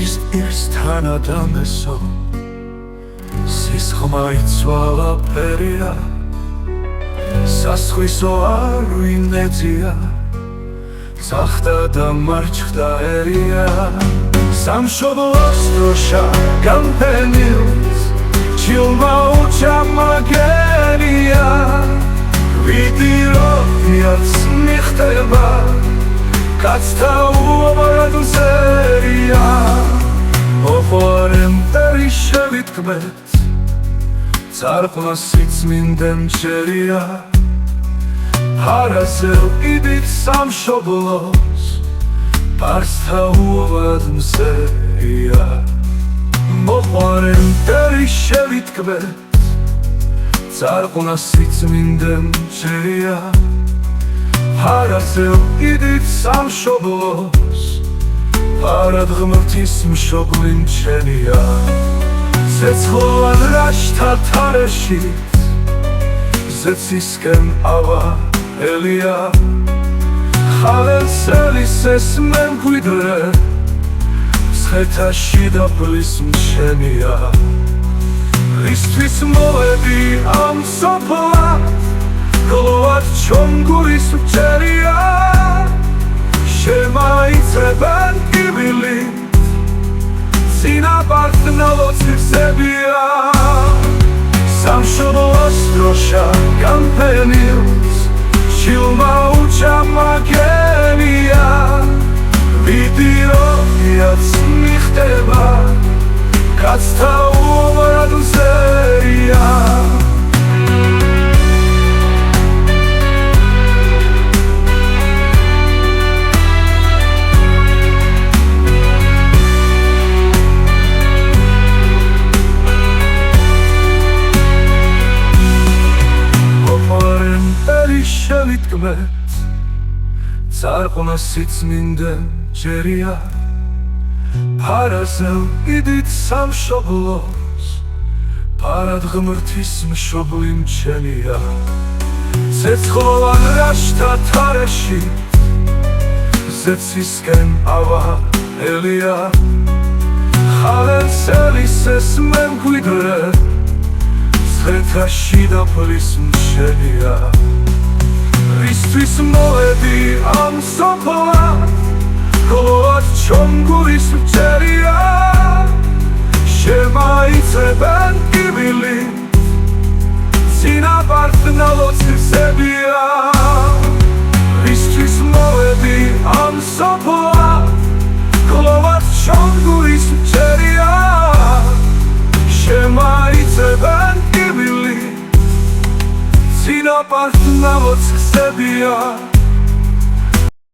რის პირს თანადამესო სისხლმა იცვალა ფერია სასხვისო არ ვინეძია ზახდა და მარჩხდა ერია სამშობლოს დროშა გამფენილს ჩილმა უჩამაგენია ვიდიროთიაც მიხდება კაცთა უამარადუსერია ოხვარემ დერი შევიტკბეთ წარყვნა სიწმინდემ ჩერია ჰარასელ იდით სამშობლოს პარსთა უვად მსერია მოყვარემ დერი შევიტკბეთ წარყვნა სიწმინდემ ჩერია ჰარასელ იდით სამშობლოს პარად ღმრთის მშობლი მჩენია ცეცხლოვან რაშთა თარეშით ზეცისკენ ავა ელია ხალხელის ეს მემკვიდრე მცხეთაში დაფლის მშენია რისთვის მოვედი ამ სოფლად გლოვად ჩონგურის მჩერია შემაიცრებენ კიბილით წინაპარდნალოცისებია სამშობლოს დროშა გამფენილს ჩილმა უჩამაგენია ვიდიროთიაც მიხდება კაცთა უამარადუსერია შევიტკბეთ წარყვნა სიწმინდემ ჩერია ჰარასელ იდით სამშობლოს პარად ღმრთის მშობლი მჩენია ცეცხლოვან რაშთა თარეშით ზეცისკენ ავა ელია ხალხელის ეს მემკვიდრე მცხეთაში დაფლის მშენია რისთვის მოვედი ამ სოფლად გლოვად ჩონგურის მჩერია შემაიცრებენ კიბილით წინაპარდნალოცისებია რისთვის მოვედი ამ სოფლად გლოვად ჩონგურის მჩერია შემაიცრებენ კიბილით წინაპარდნალოცისებია